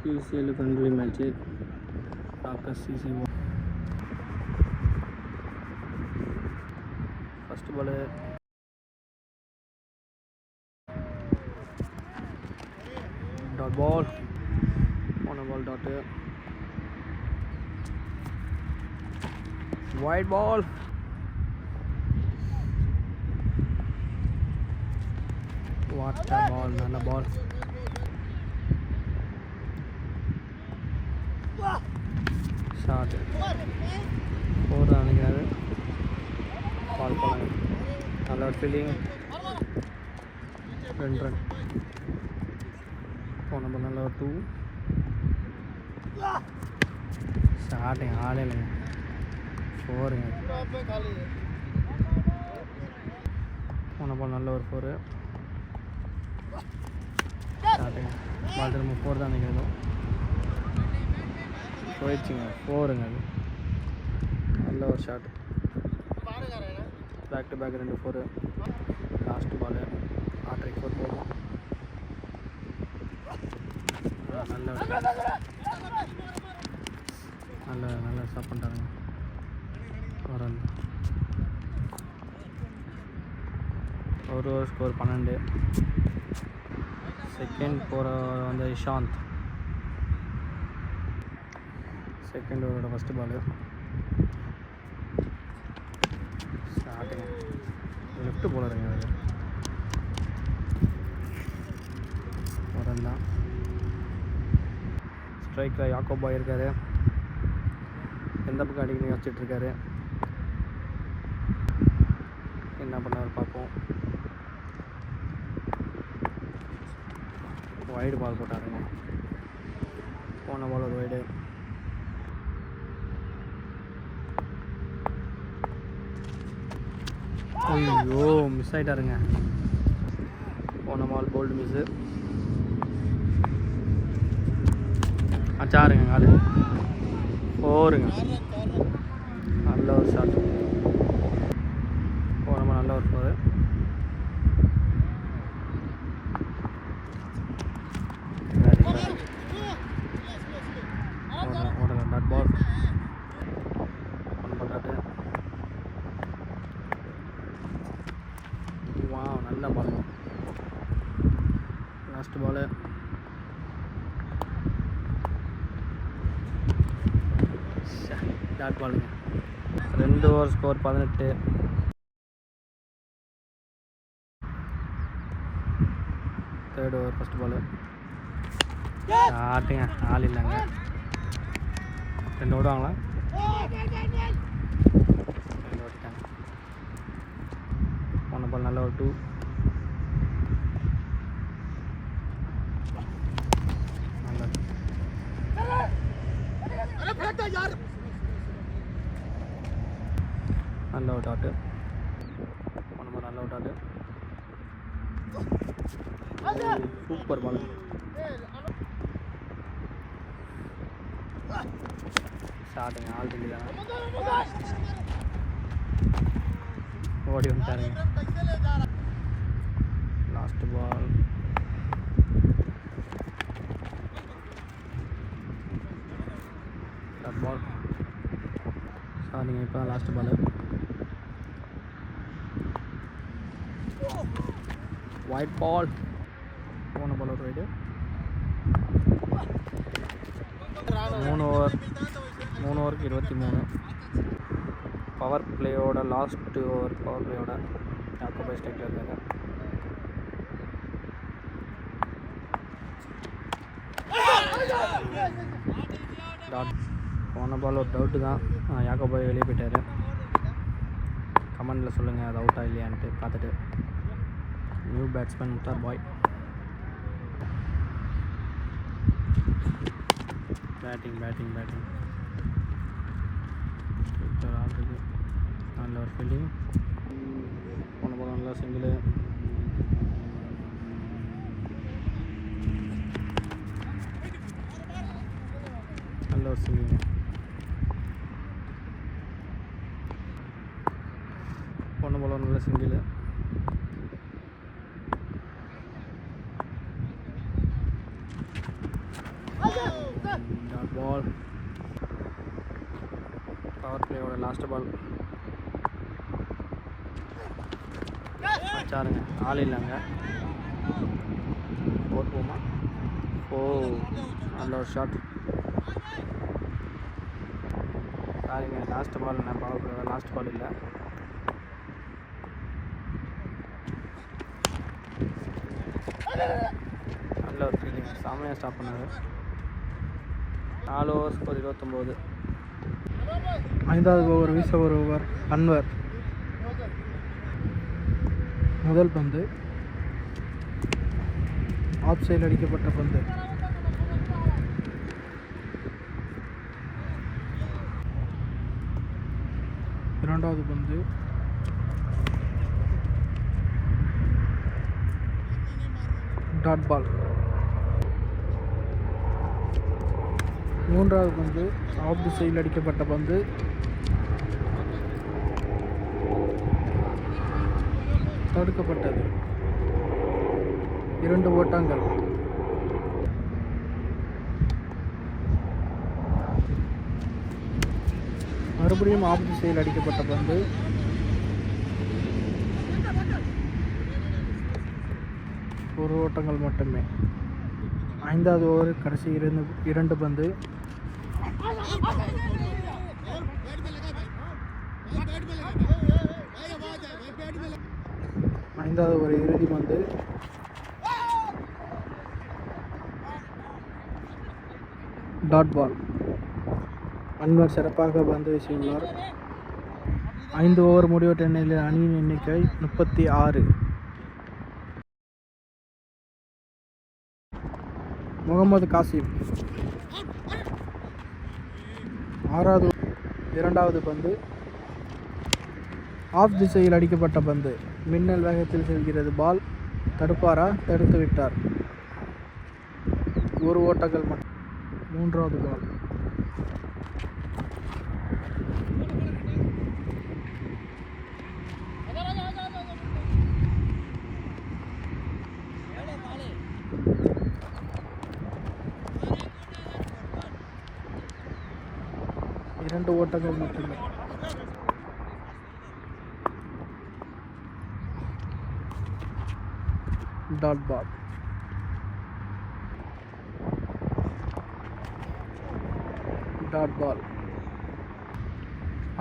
QCL friendly match. Rockers CC1. First ball. Dot ball. On a ball dot. Wide ball. What a ball, man, a ball. Shot. 4 run. Ball playing. Another feeling. Run. Phone number number 2. Starting all in 4. Phone number number 4. Starting. Ball number 4 தான் நிக்குது. போயிடுச்சுங்க 4ங்க அது. நல்ல ஒரு shot. Back to back 2-4. Last ball hattrick 4 போகும். நல்ல stop பண்ணிட்டாருங்க. ஒரு score 12. Second போகிற வந்து இஷாந்த். செகண்ட் ஓவரோட ஃபஸ்ட்டு பால். ஸ்டார்டிங் லெஃப்ட் போலருங்க அது. ஒரு தான் ஸ்ட்ரைக்கில் யாக்கோபா இருக்கார். எந்த பக்கம் அடிக்கணும் யோசிச்சுட்ருக்காரு. என்ன பண்ணார் பார்ப்போம். வைடு பால் போட்டாருங்க. போன பால் ஒரு வைடு. ஐயோ மிஸ் ஆகிட்டாருங்க. போன பால் போல்டு மிஸ்ஸு. அச்சாருங்க 4. 4ங்க. நல்ல ஒரு ஷாட். போன பால் நல்ல ஒரு 4. ஓடல டாட் பால். நல்ல பால். Last ball. டாட் பாலுங்க. 2 over score 18. Third over first ball. ஸ்டார்டிங்க ஆள் இல்லைங்க. 2 ஓடுவாங்களா? 2 ஓடிட்டாங்க. போன பால் நல்ல ஒரு 2. நல்ல ஒரு டாட்டு. போன பால் நல்ல ஒரு dot. Super ball. Starting already தானே. ஓடி வந்துட்டாருங்க. Last ball. Dot ball. Starting இப்போ தான் லாஸ்ட் பால். White ball. போன பால் ஒரு ரைடு. 3 ஓவருக்கு 23. பவர் பிளேயோட லாஸ்ட் ஓவர். பவர் பிளேயோட யாக்கோபா ஸ்ட்ரைக்கில் இருக்காங்க. டாட். போன பால் ஒரு டவுட்டு தான். யாக்கோபா வெளியே போயிட்டார். கமெண்டில் சொல்லுங்கள் அது அவுட்டா இல்லையான்ட்டு பார்த்துட்டு. நியூ பேட்ஸ்மேன் முத்தார் பாய். பேட்டிங் ஆடுறது. நல்ல ஒரு ஃபீல்டிங். போன போல நல்லா சிங்கிள். நல்ல ஒரு சிங்கிள். போன போல நல்ல சிங்கிள். பால். பவர் பிளேயோட லாஸ்ட் பால். வச்சாருங்க, ஆள் இல்லைங்க. போட்டுவோமா? ஓ, நல்ல ஒரு ஷாட். சாரிங்க, லாஸ்ட் பால். நான் பவர் பிளேயோட லாஸ்ட் பால் இல்லை. நல்ல ஒரு ஃபீலிங். செம்மையாக ஸ்டாப் பண்ணார். 4 ஓவர் ஸ்கோர் 29. 5வது ஓவர் வீச வருபவர் அன்வர். முதல் பந்து ஆஃப் சைடு அடிக்கப்பட்ட பந்து. இரண்டாவது பந்து டாட் பால். மூன்றாவது பந்து ஆஃப் தி சைடில் அடிக்கப்பட்ட பந்து. தடுக்கப்பட்டது. 2 ஓட்டங்கள். மறுபடியும் ஆஃப் தி சைடில் அடிக்கப்பட்ட பந்து. ஒரு ஓட்டங்கள் மட்டுமே. 5வது ஓவர் கடைசி 2 பந்து. 5வது ஓவர் இறுதி பந்து. Dot ball. அன்வர் சிறப்பாக பந்து வீசியுள்ளார். 5 ஓவர் முடிவற்ற நிலையில் அணியின் எண்ணிக்கை 36. முகமது காசிம். 2வது பந்து ஆஃப் திசையில் அடிக்கப்பட்ட பந்து. மின்னல் வேகத்தில் செல்கிறது பால். தடுப்பாரா? தடுத்து விட்டார். 1 ஓட்டங்கள் மட்டும். 3வது பால். இரண்டு ஓட்டங்கள் மட்டுமே. Dot ball. Dot ball.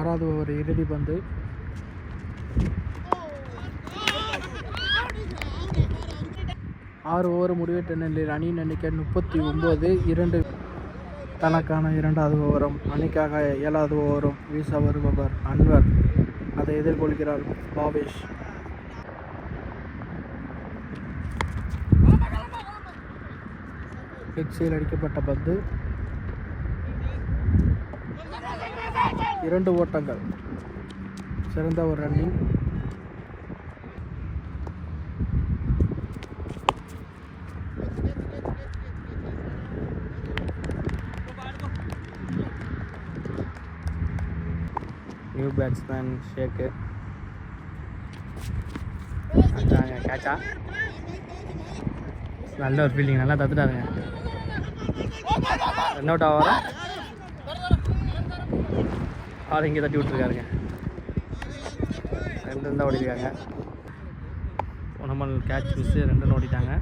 6வது ஓவர் இறுதி பந்து. ஆறு ஓவர் முடிவெட்ட நிலையில் அணியின் எண்ணிக்கை 39. 2 தனக்கான 2வது ஓவரும் அணிக்காக 7வது ஓவரும் வீச வருபவர் அன்வர். அதை எதிர்கொள்கிறார் பாவேஷ். எக்ஸில் அடிக்கப்பட்ட பந்து. 2 ஓட்டங்கள். சிறந்த ஒரு ரன்னிங். நியூ பேட்ஸ்மேன் ஷேக்கு கேட்சா. நல்ல ஒரு ஃபீல்டிங், நல்லா தத்துட்டாருங்க. ரன் அவுட் ஆகிற ஆள் இங்கே தட்டி விட்டுருக்காருங்க. 2 ரன் தான் ஓடிருக்காங்க. ஒனமல் கேட்ச் மிஸ்ஸு, 2 ரன் ஓடிட்டாங்க.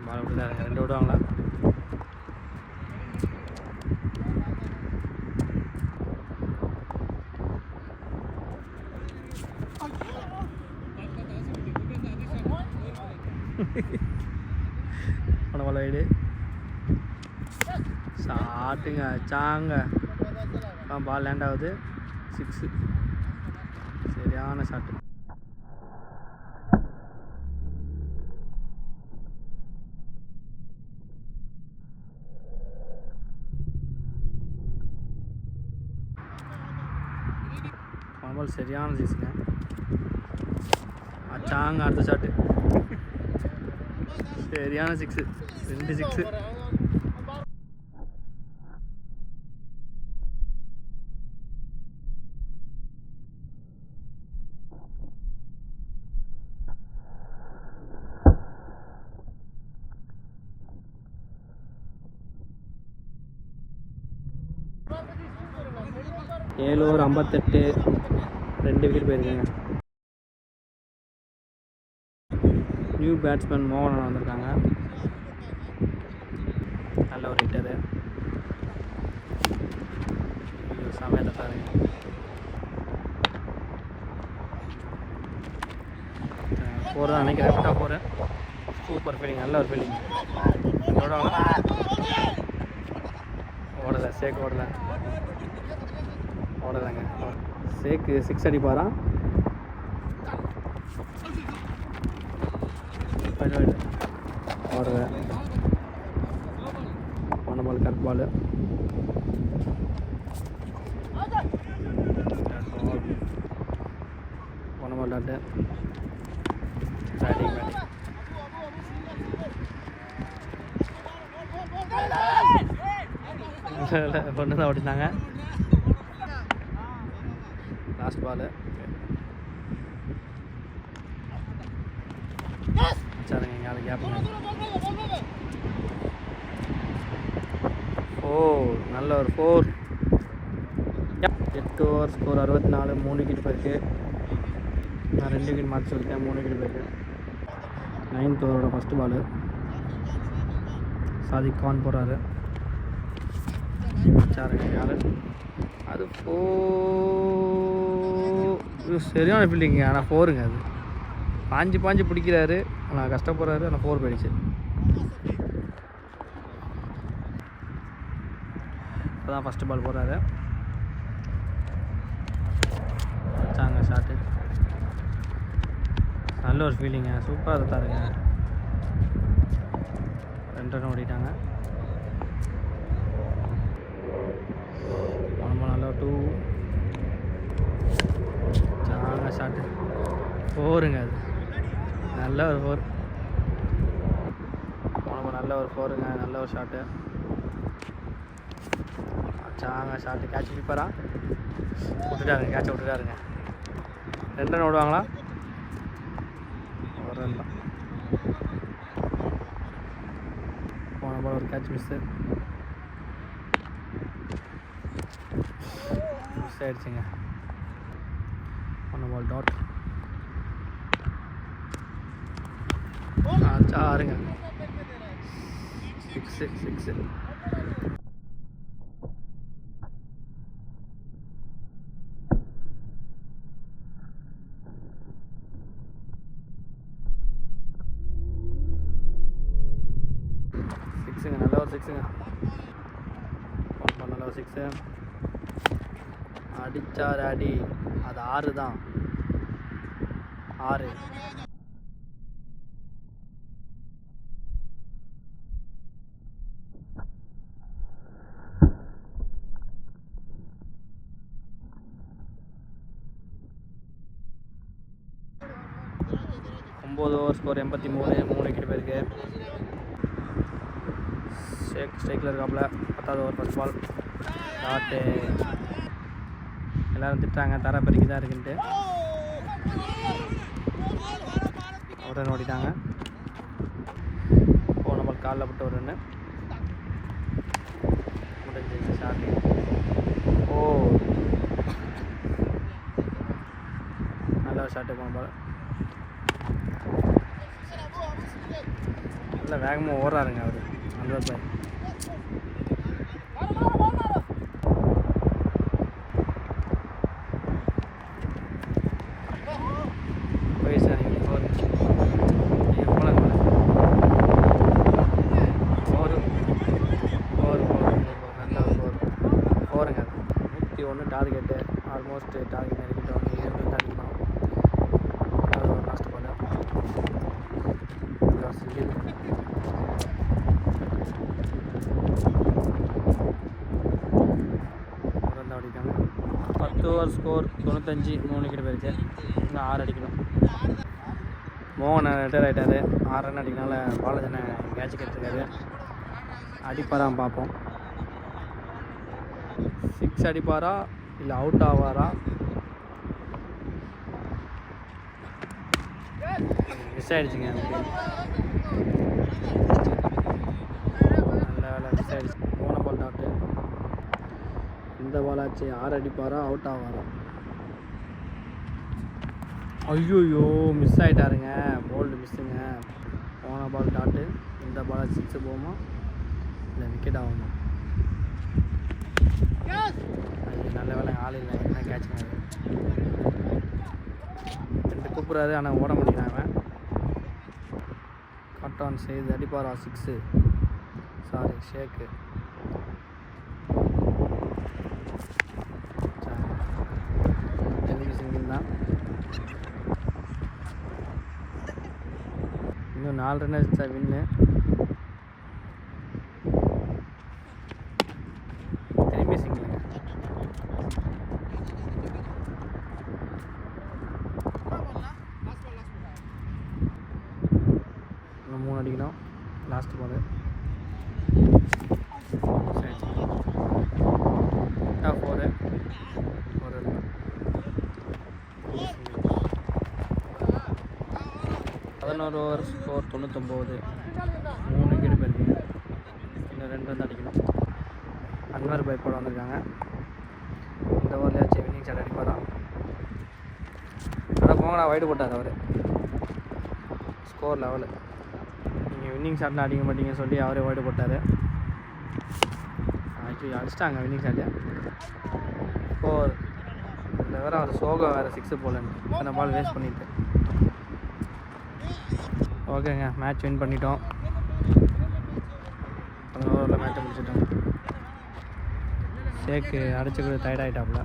பால் விட்டுட்டாருங்க. 2 விடுவாங்களா? ஒனமல் வைடு ஷாட்டுங்க, சாங்க. பால் லேண்ட் ஆகுது. 6. சரியான ஷாட்டு. பால் சரியான சீஸுங்க. அச்சாங்க, அடுத்த ஷாட்டு சரியான 6. 2 6. 7 ஓவர் 58, 2 விக்கெட் போயிருக்காங்க. நியூ பேட்ஸ்மேன் மோகன் வந்திருக்காங்க. நல்ல ஒரு ஹிட்டரு. சமயத்தை பாருங்க. போகிறதா நினைக்கிறேன். விட்டா போகிறேன். Super feeling. நல்ல ஒரு ஃபீலிங். ஓடலை. சேக் ஓடலைங்க. சேக்கு 6 அடிப்பாரா? ஓடலை. போன பால் கட் பால். போன பால் டாட்டு. பேட்டிங் ஒன்று தான் ஓடினாங்க. லாஸ்ட் பால் சரிங்க. இங்கே கேப்புங்க. நல்ல ஒரு 4. 8 ஓவர் ஸ்கோர் 64, 3 விக்கெட் போயிருக்கு. நான் 2 விக்கெட் மாற்றி சொல்லிட்டேன். 3 விக்கெட் போயிருக்கு. 9th ஓவரோட ஃபஸ்ட்டு பால். சாதிக் கான் போகிறாரு. அது 4. சரியான ஃபீல்டிங்க. ஆனால் 4ங்க. அது பாஞ்சு பிடிக்கிறாரு. ஆனால் கஷ்டப்படுறாரு. ஆனால் 4 போயிடுச்சு. இப்போ தான் ஃபஸ்ட்டு பால் போடுறாரு. வச்சாங்க ஷாட்டு. நல்ல ஒரு ஃபீலிங்க. சூப்பராக தாருங்க. 2 ரன் ஓடிட்டாங்க. நல்ல 2. சாங்க ஷாட்டு. 4ங்க. அது நல்ல ஒரு 4. நல்ல ஒரு 4ங்க. நல்ல ஒரு ஷாட்டு. சாங்க ஷாட்டு. கேட்ச் பிடிப்பாரா? விட்டுட்டாருங்க. கேட்சை விட்டுட்டாருங்க. 2 ரன் ஓடுவாங்களா? 1 ரன் தான். போன பால் ஒரு கேட்ச் மிஸ் ஆயிடுச்சுங்க. போன பால் டாட். சாருங்க. 6. நல்ல ஒரு 6ங்க. நல்ல ஒரு 6. அடிச்சார் அடி. அது 6 தான். 6. ஓவர் ஸ்கோர் 83, 3 விக்கெட் போயிருக்கு. ஸ்ட்ரைக்கில் இருக்காப்புல. 10வது ஓவர் ஃபஸ்ட் பால் டாட்டு. எல்லோரும் திட்டுறாங்க தர பெருக்கி தான் இருக்குன்ட்டு. உடனே ஓடிட்டாங்க. போன பால் காலில் போட்டு ஒரு ரன்னு முடிஞ்சிச்சு. ஷாட்டு. நல்ல ஒரு ஷாட்டு. போன பால் நல்லா வேகமாக ஓடுறாருங்க அவர். அந்த பாய் டார்கெட்டு ஆல்மோஸ்ட் டார்கெட் நெருங்கிட்டோம். அடிக்கலாம். லாஸ்ட் பால் அடிக்காங்க. 10 ஓவர் ஸ்கோர் 95, 3 விக்கெட் போயிருக்கு. இன்னும் 6 அடிக்கணும். மோகன் ரிட்டையர் ஆகிட்டார். 6 ரன் அடிக்கனால பாலாஜனை கேட்ச் கட்டிருக்காரு. அடிப்பாரான்னு பார்ப்போம். 6 அடிப்பாரா இல்லை அவுட் ஆவாரா? மிஸ் ஆகிடுச்சிங்க. நல்ல வேலை மிஸ் ஆகிடுச்சு. போன பால் டாட்டு. இந்த இந்த பால் ஆச்சு 6 அடிப்பாரா அவுட் ஆவாரா? ஐயோயோ மிஸ் ஆகிட்டாருங்க, போல்டு மிஸ்ஸுங்க. போன பால் டாட்டு, இந்த பால் 6 போகுமா இல்லை விக்கெட் ஆகுமா? அது நல்ல வேலை ஆள் இல்லை, என்ன கேட்சுங்க. 2 கூப்பிட்றாரு ஆனால் ஓட முடியறாங்க. கட் ஆன் செய்து அடிப்பாரா 6? Sorry shake. திரும்பி சிங்கிள் தான். இன்னும் 4 ரன் அடிச்சா வின்னு. திரும்பி சிங்கிளுங்க. இன்னும் 3 அடிக்கணும். Last ball. சரி 4 11 ஓவர் ஸ்கோர் 99. 3 விக்கெட் போயிருக்கீங்க. இன்னும் 2 ரன் அடிக்கணும். அன்வர் பைப்போட வந்திருக்காங்க. இந்த ஓவர்லேயாச்சும் வின்னிங் ஷாட் அடிப்பாரா? ஆனால் போங்கடா, வைடு போட்டார் அவர். Score level. நீங்கள் வின்னிங் ஷாட்லாம் அடிக்க மாட்டீங்கன்னு சொல்லி அவரே வைடு போட்டார். அடிச்சிட்டாங்க வின்னிங் ஷாட்டு. ஸ்கோர் இந்த வேறு அவர் சோகம் வேறு 6 போலன்னு அந்த பால் வேஸ்ட் பண்ணிட்டு. ஓகேங்க, மேட்ச் வின் பண்ணிட்டோம். 11 ஓவரில் மேட்ச்சை முடிச்சிட்டோம். ஷேக்கு அடிச்சு கூட டயர்ட் ஆகிட்டாப்புல.